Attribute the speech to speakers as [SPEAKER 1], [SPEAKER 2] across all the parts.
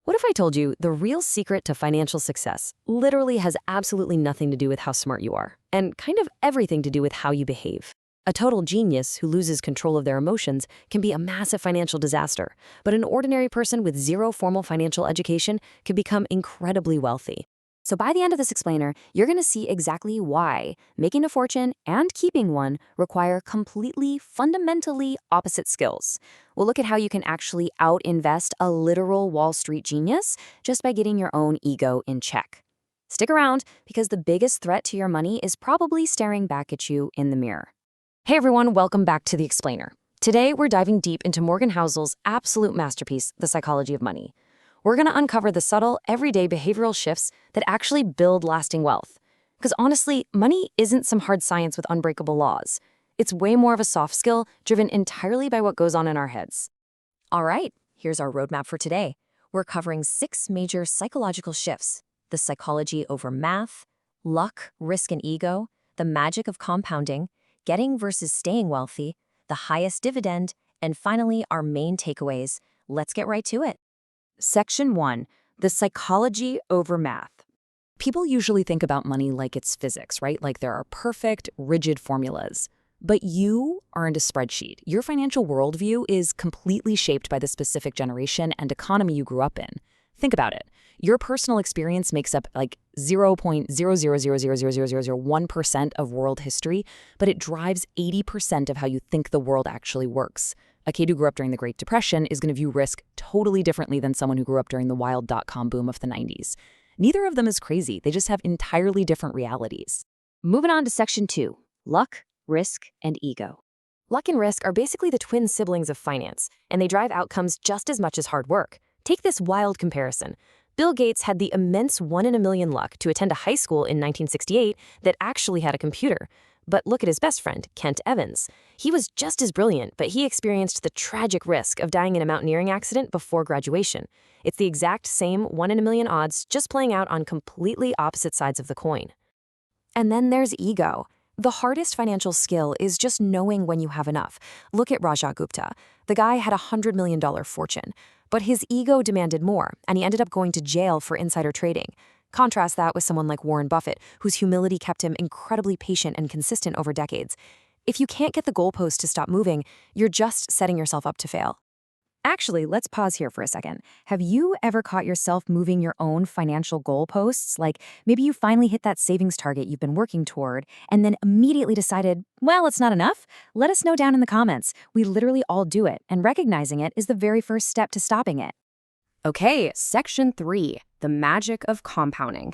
[SPEAKER 1] What if I told you the real secret to financial success literally has absolutely nothing to do with how smart you are, and kind of everything to do with how you behave? A total genius who loses control of their emotions can be a massive financial disaster, but an ordinary person with zero formal financial education can become incredibly wealthy. So by the end of this explainer, you're going to see exactly why making a fortune and keeping one require completely, fundamentally opposite skills. We'll look at how you can actually out-invest a literal Wall Street genius just by getting your own ego in check. Stick around, because the biggest threat to your money is probably staring back at you in the mirror. Hey everyone, welcome back to The Explainer. Today, we're diving deep into Morgan Housel's absolute masterpiece, The Psychology of Money. We're going to uncover the subtle, everyday behavioral shifts that actually build lasting wealth. Because honestly, money isn't some hard science with unbreakable laws. It's way more of a soft skill driven entirely by what goes on in our heads. All right, here's our roadmap for today. We're covering 6 major psychological shifts: the psychology over math, luck, risk, and ego, the magic of compounding, getting versus staying wealthy, the highest dividend, and finally, our main takeaways. Let's get right to it. Section 1. The psychology over math. People usually think about money like it's physics, right? Like there are perfect, rigid formulas. But you aren't a spreadsheet. Your financial worldview is completely shaped by the specific generation and economy you grew up in. Think about it. Your personal experience makes up like 0.000000001% of world history, but it drives 80% of how you think the world actually works. A kid who grew up during the Great Depression is going to view risk totally differently than someone who grew up during the wild dot-com boom of the 90s. Neither of them is crazy. They just have entirely different realities. Moving on to Section 2, luck, risk, and ego. Luck and risk are basically the twin siblings of finance, and they drive outcomes just as much as hard work. Take this wild comparison. Bill Gates had the immense 1 in a million luck to attend a high school in 1968 that actually had a computer. But look at his best friend, Kent Evans. He was just as brilliant, but he experienced the tragic risk of dying in a mountaineering accident before graduation. It's the exact same 1 in a million odds, just playing out on completely opposite sides of the coin. And then there's ego. The hardest financial skill is just knowing when you have enough. Look at Raja Gupta. The guy had a $100 million fortune, but his ego demanded more, and he ended up going to jail for insider trading. Contrast that with someone like Warren Buffett, whose humility kept him incredibly patient and consistent over decades. If you can't get the goalpost to stop moving, you're just setting yourself up to fail. Actually, let's pause here for a second. Have you ever caught yourself moving your own financial goalposts? Like maybe you finally hit that savings target you've been working toward and then immediately decided, well, it's not enough? Let us know down in the comments. We literally all do it, and recognizing it is the very first step to stopping it. Okay, Section 3, the magic of compounding.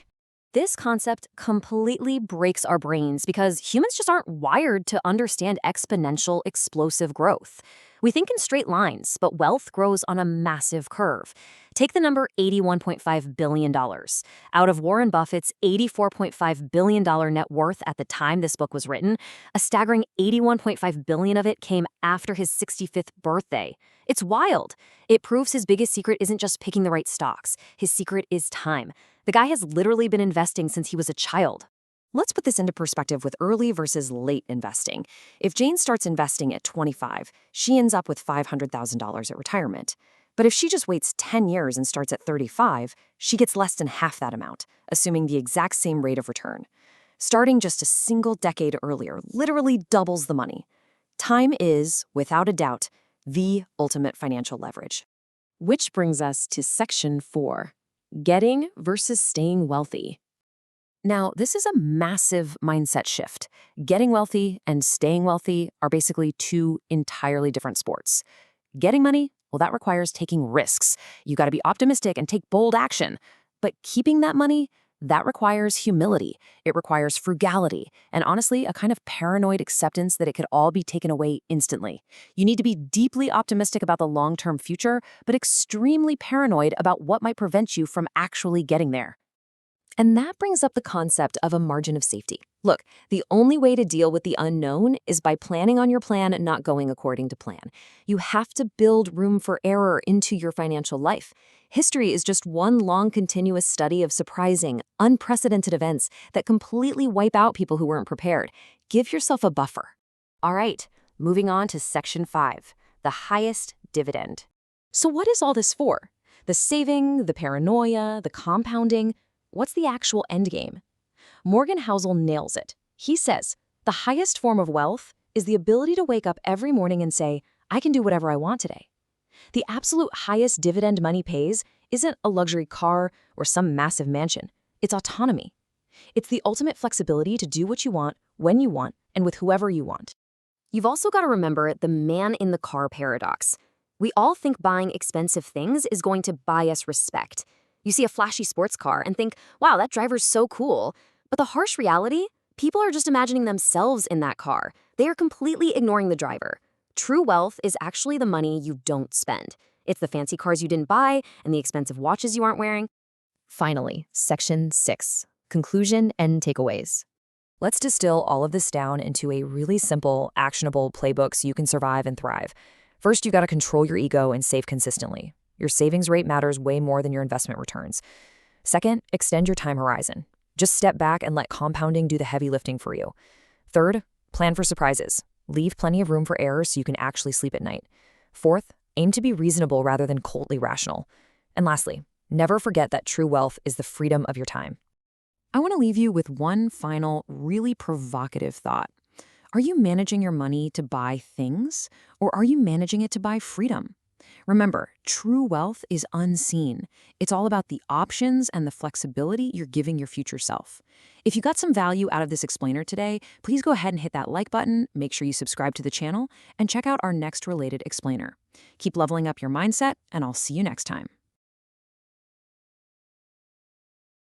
[SPEAKER 1] This concept completely breaks our brains because humans just aren't wired to understand exponential, explosive growth. We think in straight lines, but wealth grows on a massive curve. Take the number $81.5 billion. Out of Warren Buffett's $84.5 billion net worth at the time this book was written, a staggering $81.5 billion of it came after his 65th birthday. It's wild. It proves his biggest secret isn't just picking the right stocks. His secret is time. The guy has literally been investing since he was a child. Let's put this into perspective with early versus late investing. If Jane starts investing at 25, she ends up with $500,000 at retirement. But if she just waits 10 years and starts at 35, she gets less than half that amount, assuming the exact same rate of return. Starting just a single decade earlier literally doubles the money. Time is, without a doubt, the ultimate financial leverage. Which brings us to Section 4, getting versus staying wealthy. Now, this is a massive mindset shift. Getting wealthy and staying wealthy are basically two entirely different sports. Getting money, well, that requires taking risks. You got to be optimistic and take bold action. But keeping that money, that requires humility. It requires frugality, and honestly, a kind of paranoid acceptance that it could all be taken away instantly. You need to be deeply optimistic about the long-term future, but extremely paranoid about what might prevent you from actually getting there. And that brings up the concept of a margin of safety. Look, the only way to deal with the unknown is by planning on your plan not going according to plan. You have to build room for error into your financial life. History is just one long continuous study of surprising, unprecedented events that completely wipe out people who weren't prepared. Give yourself a buffer. All right, moving on to Section 5, the highest dividend. So what is all this for?
[SPEAKER 2] The saving, the paranoia, the compounding. What's the actual end game? Morgan Housel nails it. He says, the highest form of wealth is the ability to wake up every morning and say, I can do whatever I want today. The absolute highest dividend money pays isn't a luxury car or some massive mansion. It's autonomy. It's the ultimate flexibility to do what you want, when you want, and with whoever you want. You've also got to remember the man in the car paradox. We all think buying expensive things is going to buy us respect. You see a flashy sports car and think, wow, that driver's so cool. But the harsh reality? People are just imagining themselves in that car. They are completely ignoring the driver. True wealth is actually the money you don't spend. It's the fancy cars you didn't buy and the expensive watches you aren't wearing. Finally, Section 6. Conclusion and takeaways.
[SPEAKER 1] Let's distill all of this down into a really simple, actionable playbook so you can survive and thrive. First, you got to control your ego and save consistently. Your savings rate matters way more than your investment returns. Second, extend your time horizon. Just step back and let compounding do the heavy lifting for you. Third, plan for surprises. Leave plenty of room for error so you can actually sleep at night. Fourth, aim to be reasonable rather than coldly rational. And lastly, never forget that true wealth is the freedom of your time. I want to leave you with one final, really provocative thought. Are you managing your money to buy things, or are you managing it to buy freedom? Remember, true wealth is unseen. It's all about the options and the flexibility you're giving your future self. If you got some value out of this explainer today, please go ahead and hit that like button, make sure you subscribe to the channel, and check out our next related explainer. Keep leveling up your mindset, and I'll see you next time.